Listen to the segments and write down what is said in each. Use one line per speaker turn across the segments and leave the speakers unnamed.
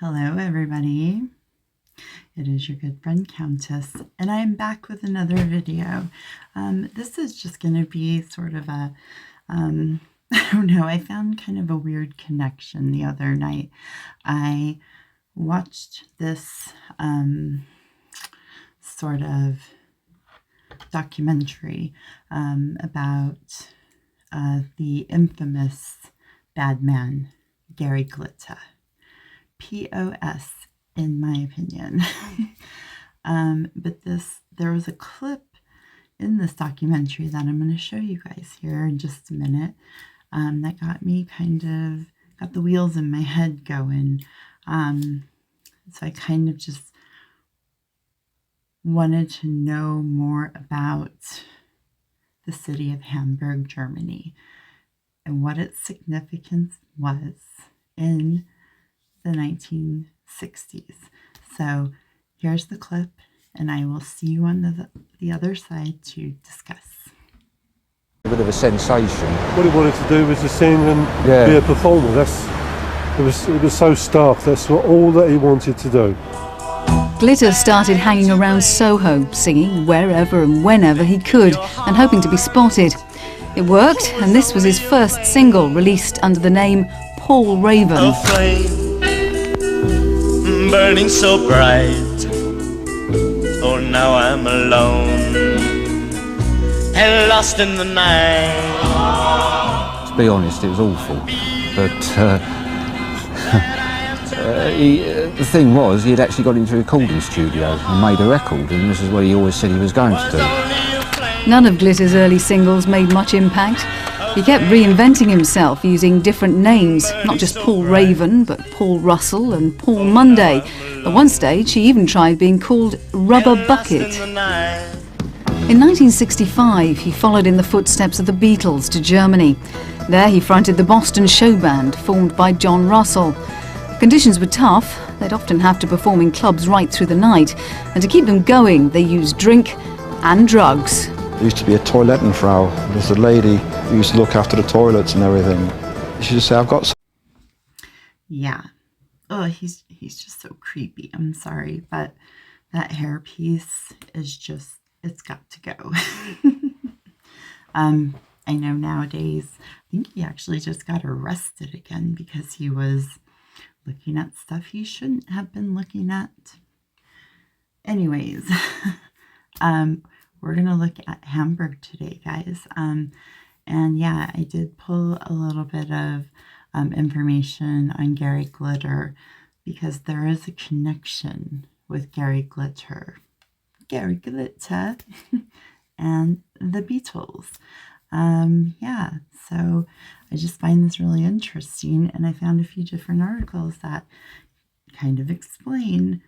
Hello, everybody. It is your good friend Countess, and I'm back with another video. This is just going to be sort of a, I don't know, I found kind of a weird connection the other night. I watched this sort of documentary about the infamous bad man, Gary Glitta. POS, in my opinion. But there was a clip in this documentary that I'm going to show you guys here in just a minute that got the wheels in my head going. So I kind of just wanted to know more about the city of Hamburg, Germany, and what its significance was in the 1960s. So here's the clip, and I will see you on the other side to discuss.
A bit of a sensation.
What he wanted to do was to sing and be a performer. It was so stark. That's all that he wanted to do.
Glitta started hanging around Soho, singing wherever and whenever he could, and hoping to be spotted. It worked, and this was his first single, released under the name Paul Raven.
A flame burning so bright. Oh, now I'm alone and lost in the night.
To be honest, it was awful. But the thing was, he had actually got into a recording studio and made a record, and this is what he always said he was going to do.
None of Glitta's early singles made much impact. He kept reinventing himself using different names, not just Paul Raven, but Paul Russell and Paul Monday. At one stage, he even tried being called Rubber Bucket. In 1965, he followed in the footsteps of the Beatles to Germany. There he fronted the Boston Show Band, formed by John Russell. Conditions were tough. They'd often have to perform in clubs right through the night, and to keep them going, they used drink and drugs.
There used to be a toilettenfrau. There's a lady who used to look after the toilets and everything. She just say, "I've got."
Yeah. Oh, he's just so creepy. I'm sorry, but that hairpiece is just, it's got to go. I know nowadays, I think he actually just got arrested again because he was looking at stuff he shouldn't have been looking at. Anyways, we're going to look at Hamburg today, guys. And yeah, I did pull a little bit of information on Gary Glitter because there is a connection with Gary Glitter and the Beatles. Yeah, so I just find this really interesting, and I found a few different articles that kind of explain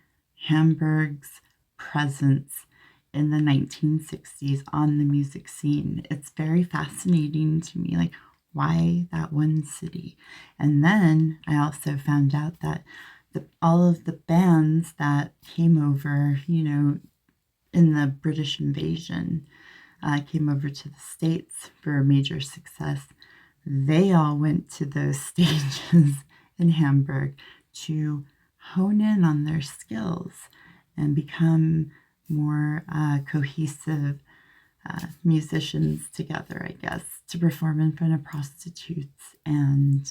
Hamburg's presence in the 1960s on the music scene. It's very fascinating to me, like, why that one city? And then I also found out that all of the bands that came over, in the British invasion, came over to the States for a major success. They all went to those stages in Hamburg to hone in on their skills and become more cohesive musicians together, I guess, to perform in front of prostitutes and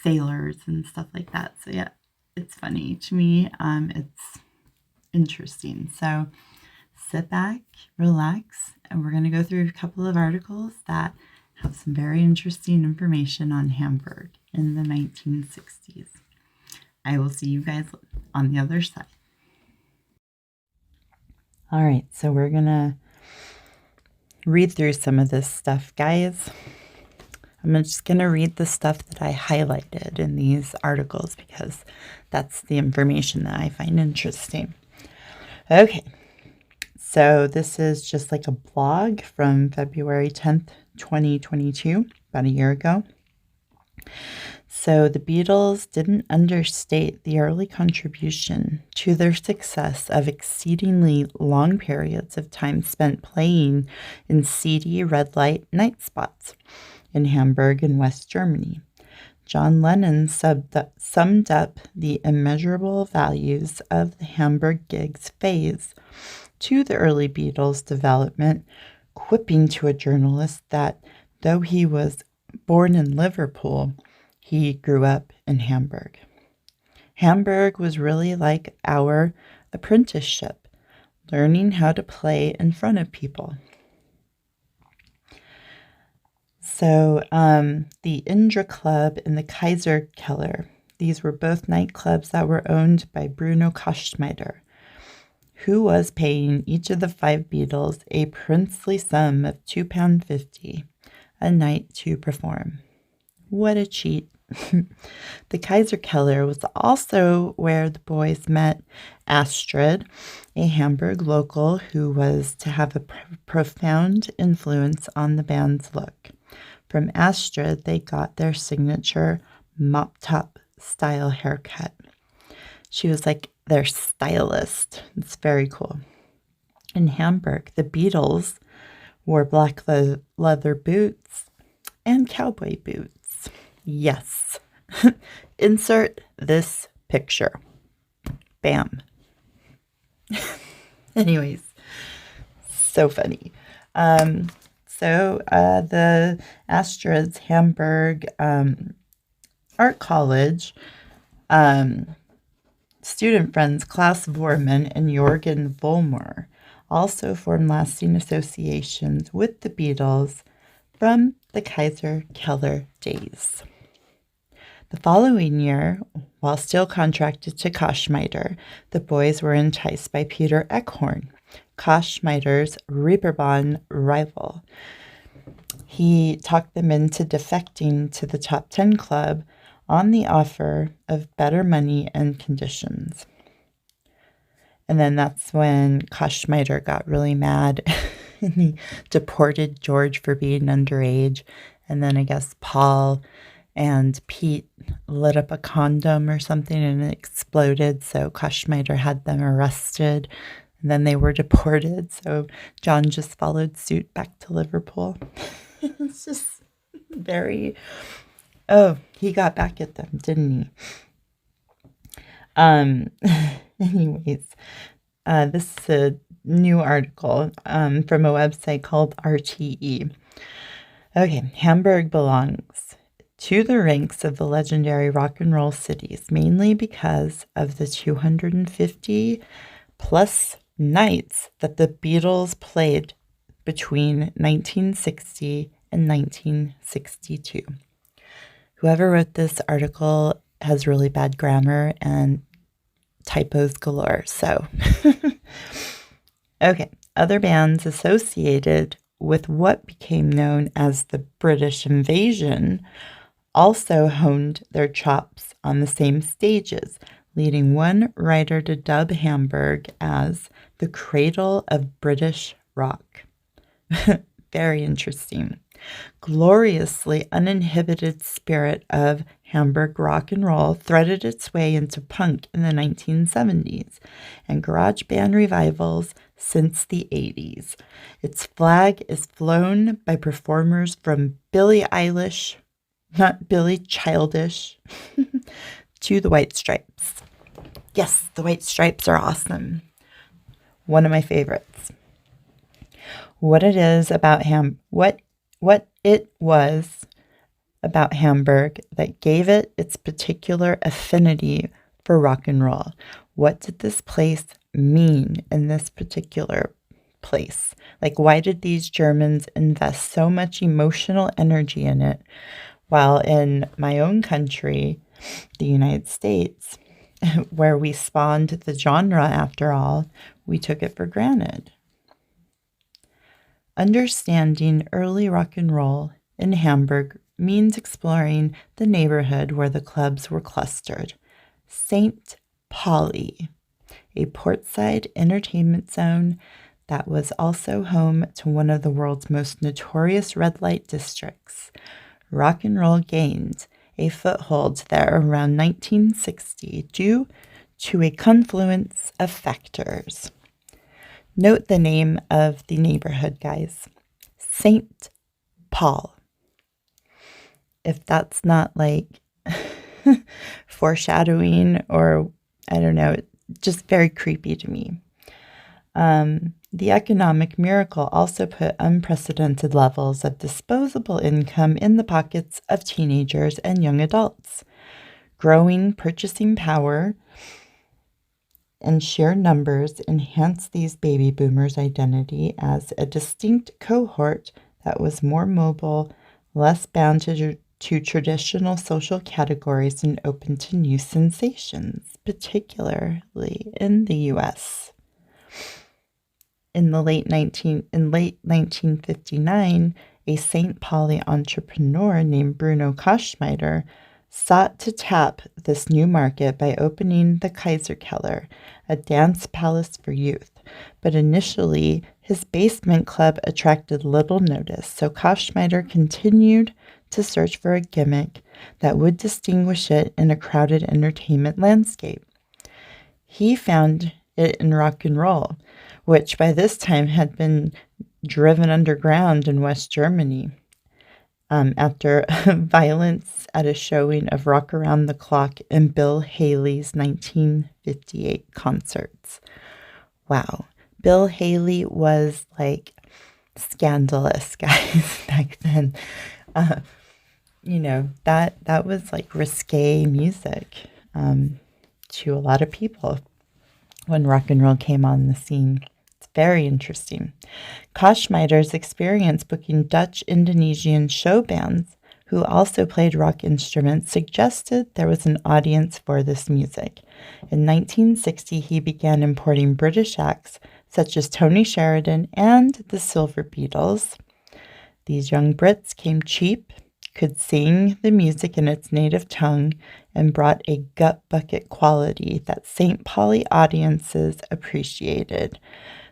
sailors and stuff like that. So yeah, it's funny to me. It's interesting. So sit back, relax, and we're going to go through a couple of articles that have some very interesting information on Hamburg in the 1960s. I will see you guys on the other side. All right, so we're going to read through some of this stuff, guys. I'm just going to read the stuff that I highlighted in these articles because that's the information that I find interesting. Okay, so this is just like a blog from February 10th, 2022, about a year ago. So the Beatles didn't understate the early contribution to their success of exceedingly long periods of time spent playing in seedy red light night spots in Hamburg and West Germany. John Lennon summed up the immeasurable values of the Hamburg gigs phase to the early Beatles' development, quipping to a journalist that though he was born in Liverpool, he grew up in Hamburg. Hamburg was really like our apprenticeship, learning how to play in front of people. So the Indra Club and the Kaiser Keller, these were both nightclubs that were owned by Bruno Kaschmeider, who was paying each of the 5 Beatles a princely sum of £2.50 a night to perform. What a cheat. The Kaiser Keller was also where the boys met Astrid, a Hamburg local who was to have a profound influence on the band's look. From Astrid, they got their signature mop-top style haircut. She was like their stylist. It's very cool. In Hamburg, the Beatles wore black leather boots and cowboy boots. Yes. Insert this picture. Bam. Anyways, so funny. The Astrid's Hamburg Art College student friends Klaus Vormann and Jorgen Vollmer also formed lasting associations with the Beatles from the Kaiser Keller days. The following year, while still contracted to Kaschmeider, the boys were enticed by Peter Eckhorn, Kaschmeider's Reeperbahn rival. He talked them into defecting to the Top 10 Club on the offer of better money and conditions. And then that's when Kaschmeider got really mad and he deported George for being underage. And then I guess Paul and Pete lit up a condom or something and it exploded. So Kaschmeider had them arrested and then they were deported. So John just followed suit back to Liverpool. It's just very... Oh, he got back at them, didn't he? Anyways, this is a new article from a website called RTE. Okay, Hamburg belongs to the ranks of the legendary rock and roll cities, mainly because of the 250 plus nights that the Beatles played between 1960 and 1962. Whoever wrote this article has really bad grammar and typos galore, so. Okay, other bands associated with what became known as the British invasion also honed their chops on the same stages, leading one writer to dub Hamburg as the cradle of British rock. Very interesting. Gloriously uninhibited spirit of Hamburg rock and roll threaded its way into punk in the 1970s and garage band revivals since the 80s. Its flag is flown by performers from Billie Eilish, not Billie Childish, to the White Stripes. Yes, the White Stripes are awesome. One of my favorites. What it is about what it was about Hamburg that gave it its particular affinity for rock and roll. What did this place mean in this particular place? Like, why did these Germans invest so much emotional energy in it, while in my own country, the United States, where we spawned the genre after all, we took it for granted? Understanding early rock and roll in Hamburg means exploring the neighborhood where the clubs were clustered. St. Pauli, a portside entertainment zone that was also home to one of the world's most notorious red light districts. Rock and roll gained a foothold there around 1960 due to a confluence of factors. Note the name of the neighborhood, guys. St. Paul. If that's not like foreshadowing, or I don't know, just very creepy to me. The economic miracle also put unprecedented levels of disposable income in the pockets of teenagers and young adults. Growing purchasing power and sheer numbers enhanced these baby boomers' identity as a distinct cohort that was more mobile, less bound to traditional social categories, and open to new sensations, particularly in the U.S. In late 1959, a St. Pauli entrepreneur named Bruno Koschmider sought to tap this new market by opening the Kaiserkeller, a dance palace for youth. But initially, his basement club attracted little notice, so Koschmider continued to search for a gimmick that would distinguish it in a crowded entertainment landscape. He found it in rock and roll, which by this time had been driven underground in West Germany after violence at a showing of Rock Around the Clock in Bill Haley's 1958 concerts. Wow. Bill Haley was like scandalous, guys, back then. That was like risque music to a lot of people when rock and roll came on the scene. It's very interesting. Koschmider's experience booking Dutch Indonesian show bands who also played rock instruments suggested there was an audience for this music. In 1960, he began importing British acts such as Tony Sheridan and the Silver Beatles. These young Brits came cheap, could sing the music in its native tongue, and brought a gut bucket quality that St. Pauli audiences appreciated.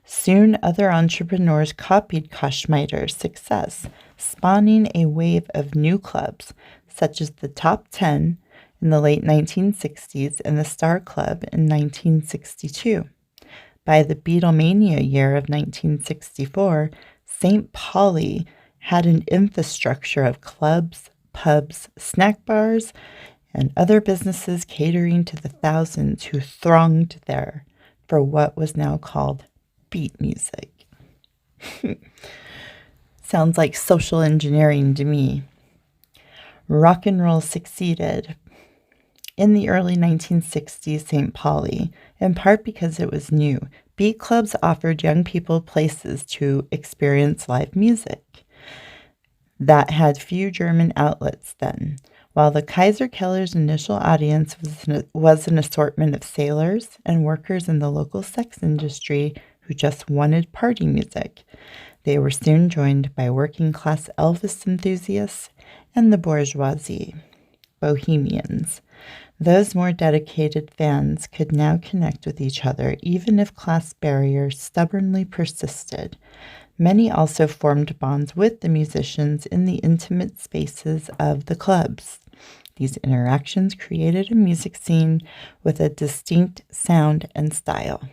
Soon, other entrepreneurs copied Koschmider's success, spawning a wave of new clubs, such as the Top 10 in the late 1960s and the Star Club in 1962. By the Beatlemania year of 1964, St. Pauli had an infrastructure of clubs, pubs, snack bars, and other businesses catering to the thousands who thronged there for what was now called beat music. Sounds like social engineering to me. Rock and roll succeeded in the early 1960s St. Pauli, in part because it was new. Beat clubs offered young people places to experience live music that had few German outlets then. While the Kaiserkeller's initial audience was an assortment of sailors and workers in the local sex industry who just wanted party music, they were soon joined by working-class Elvis enthusiasts and the bourgeoisie, bohemians. Those more dedicated fans could now connect with each other, even if class barriers stubbornly persisted. Many also formed bonds with the musicians in the intimate spaces of the clubs. These interactions created a music scene with a distinct sound and style.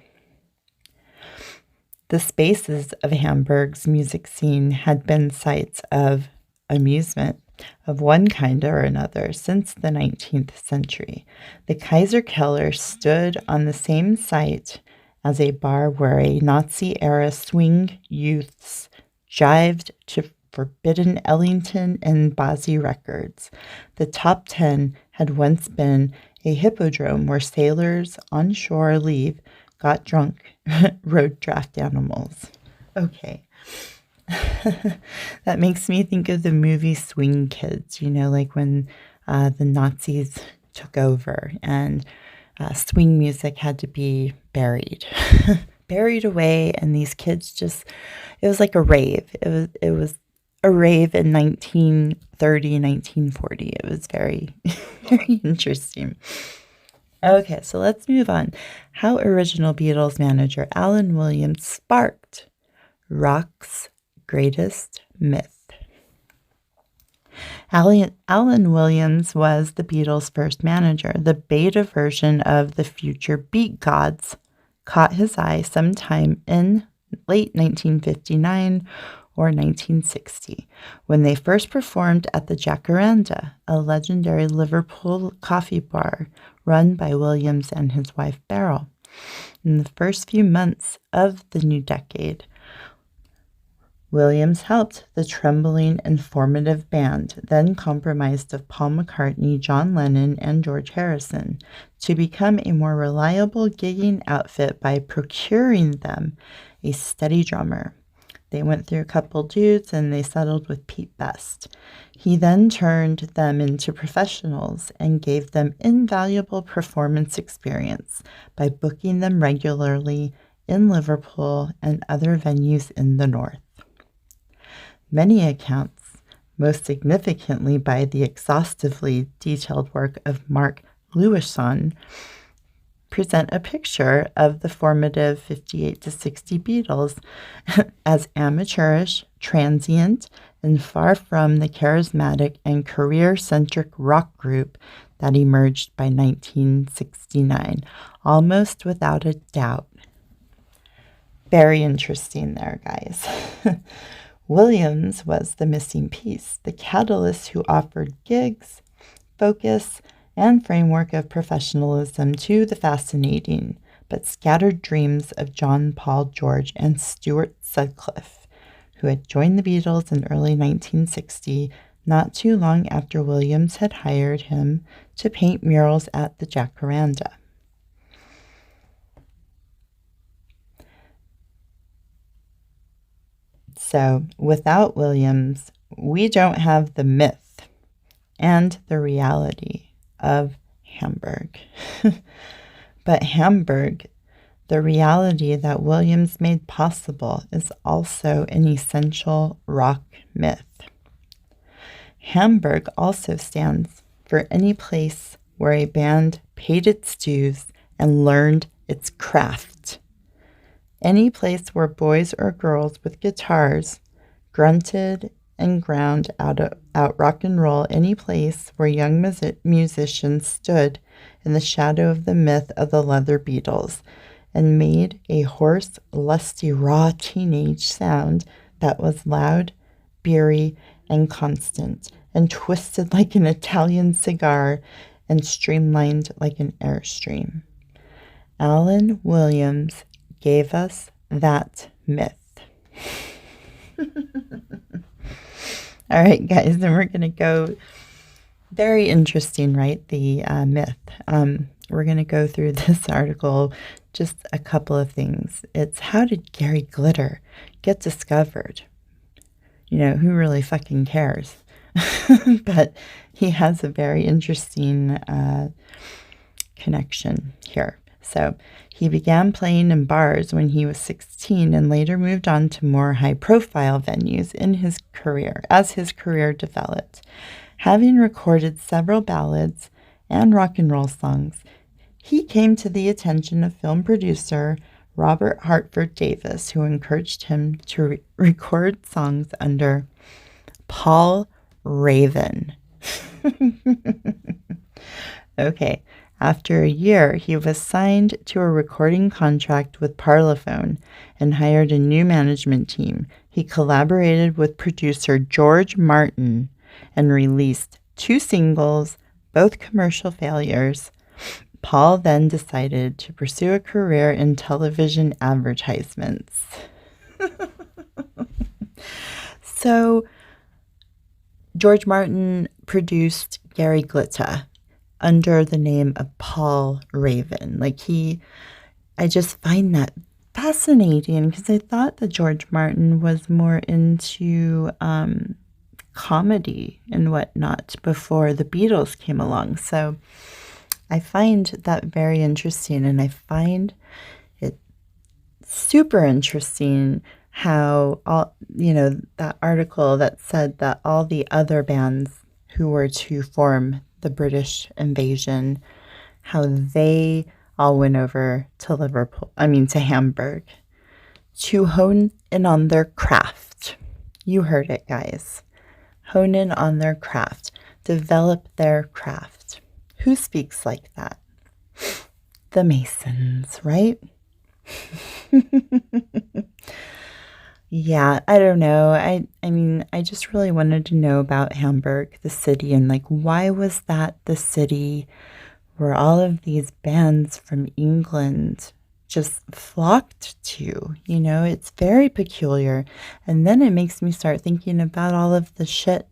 The spaces of Hamburg's music scene had been sites of amusement of one kind or another since the 19th century. The Kaiserkeller stood on the same site as a bar where a Nazi-era swing youths jived to forbidden Ellington and Bazzi records. The Top 10 had once been a hippodrome where sailors on shore leave got drunk, rode draft animals. Okay. That makes me think of the movie Swing Kids, like when the Nazis took over and swing music had to be buried away, and these kids it was like a rave. It was a rave in 1930, 1940. It was very, very interesting. Okay, so let's move on. How original Beatles manager Alan Williams sparked rock's greatest myth. Alan Williams was the Beatles' first manager. The beta version of the future Beat Gods caught his eye sometime in late 1959 or 1960, when they first performed at the Jacaranda, a legendary Liverpool coffee bar run by Williams and his wife Beryl. In the first few months of the new decade, Williams helped the trembling and formative band, then comprised of Paul McCartney, John Lennon, and George Harrison, to become a more reliable gigging outfit by procuring them a steady drummer. They went through a couple dudes and they settled with Pete Best. He then turned them into professionals and gave them invaluable performance experience by booking them regularly in Liverpool and other venues in the north. Many accounts, most significantly by the exhaustively detailed work of Mark Lewison, present a picture of the formative 58 to 60 Beatles as amateurish, transient, and far from the charismatic and career-centric rock group that emerged by 1969, almost without a doubt. Very interesting there, guys. Williams was the missing piece, the catalyst who offered gigs, focus, and framework of professionalism to the fascinating but scattered dreams of John, Paul, George, and Stuart Sutcliffe, who had joined the Beatles in early 1960, not too long after Williams had hired him to paint murals at the Jacaranda. So, without Williams, we don't have the myth and the reality of Hamburg. But Hamburg, the reality that Williams made possible, is also an essential rock myth. Hamburg also stands for any place where a band paid its dues and learned its craft. Any place where boys or girls with guitars grunted and ground out rock and roll, any place where young musicians stood in the shadow of the myth of the leather Beatles and made a hoarse, lusty, raw teenage sound that was loud, beery, and constant, and twisted like an Italian cigar and streamlined like an airstream. Alan Williams gave us that myth. All right, guys, then we're going to go, very interesting, right? The myth. We're going to go through this article, just a couple of things. It's how did Gary Glitter get discovered? You know, who really fucking cares? But he has a very interesting connection here. So he began playing in bars when he was 16 and later moved on to more high-profile venues in his career as his career developed. Having recorded several ballads and rock and roll songs, he came to the attention of film producer Robert Hartford Davis, who encouraged him to record songs under Paul Raven. Okay. After a year, he was signed to a recording contract with Parlophone and hired a new management team. He collaborated with producer George Martin and released 2 singles, both commercial failures. Paul then decided to pursue a career in television advertisements. So, George Martin produced Gary Glitter under the name of Paul Raven. I just find that fascinating because I thought that George Martin was more into comedy and whatnot before the Beatles came along. So I find that very interesting, and I find it super interesting how that article that said that all the other bands who were to form the British invasion, how they all went over to Hamburg to hone in on their craft. You heard it, guys. Hone in on their craft, develop their craft. Who speaks like that? The Masons, right? Yeah, I don't know. I mean, I just really wanted to know about Hamburg, the city, and like why was that the city where all of these bands from England just flocked to? You know, it's very peculiar. And then it makes me start thinking about all of the shit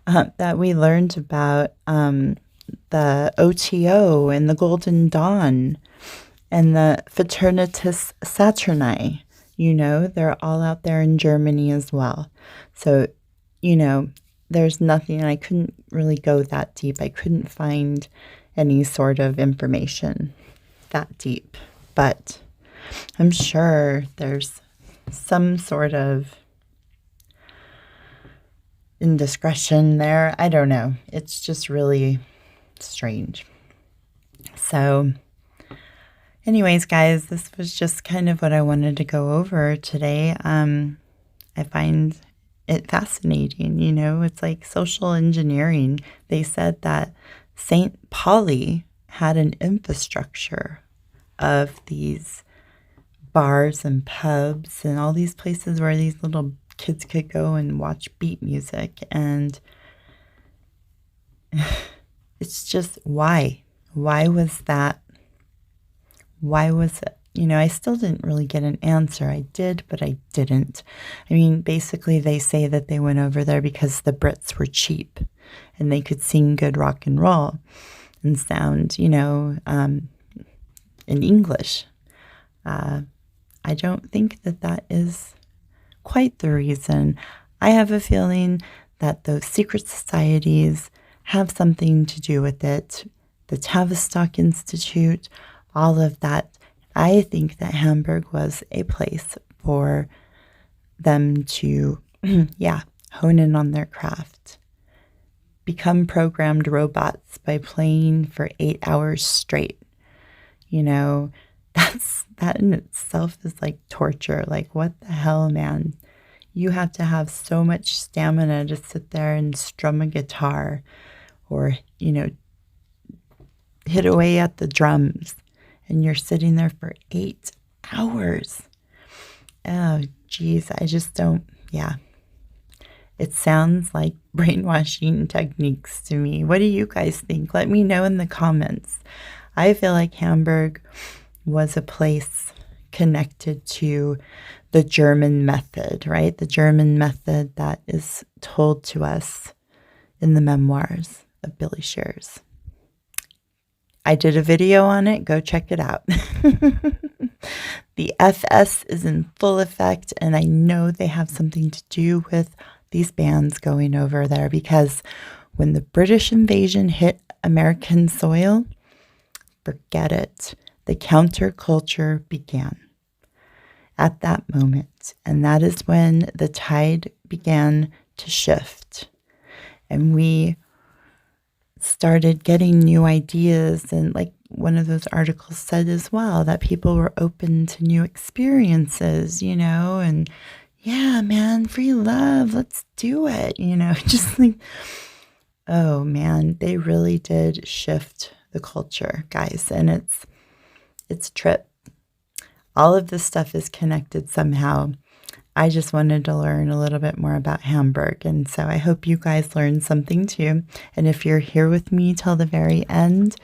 that we learned about the OTO and the Golden Dawn and the Fraternitas Saturni. You know, they're all out there in Germany as well. So, you know, there's nothing, I couldn't really go that deep. I couldn't find any sort of information that deep. But I'm sure there's some sort of indiscretion there. I don't know. It's just really strange. So, anyways, guys, this was just kind of what I wanted to go over today. I find it fascinating, you know, it's like social engineering. They said that St. Pauli had an infrastructure of these bars and pubs and all these places where these little kids could go and watch beat music. And it's just why? Why was that? Why was it? You know, I still didn't really get an answer. I did, but I didn't. I mean, basically, they say that they went over there because the Brits were cheap and they could sing good rock and roll and sound, you know, in English. I don't think that that is quite the reason. I have a feeling that those secret societies have something to do with it. The Tavistock Institute, all of that. I think that Hamburg was a place for them to, hone in on their craft. Become programmed robots by playing for 8 hours straight. You know, that in itself is like torture. Like, what the hell, man? You have to have so much stamina to sit there and strum a guitar or, you know, hit away at the drums. And you're sitting there for 8 hours. Oh, geez, I just don't, It sounds like brainwashing techniques to me. What do you guys think? Let me know in the comments. I feel like Hamburg was a place connected to the German method, right? The German method that is told to us in the memoirs of Billy Shears. I did a video on it. Go check it out. The FS is in full effect, and I know they have something to do with these bands going over there because when the British invasion hit American soil, forget it. The counterculture began at that moment, and that is when the tide began to shift, and we started getting new ideas. And like one of those articles said as well, that people were open to new experiences, you know, and yeah, man, free love, let's do it, you know, just like, oh man, they really did shift the culture, guys. And it's a trip. All of this stuff is connected somehow. I just wanted to learn a little bit more about Hamburg, and so I hope you guys learned something too. And if you're here with me till the very end,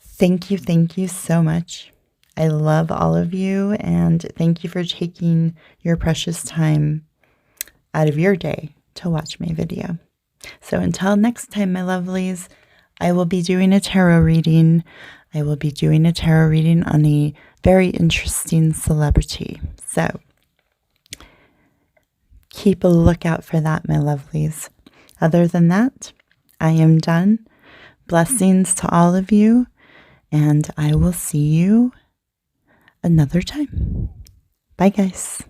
thank you so much. I love all of you, and thank you for taking your precious time out of your day to watch my video. So until next time, my lovelies, I will be doing a tarot reading. I will be doing a tarot reading on a very interesting celebrity. So keep a lookout for that, my lovelies. Other than that, I am done. Blessings to all of you, and I will see you another time. Bye, guys.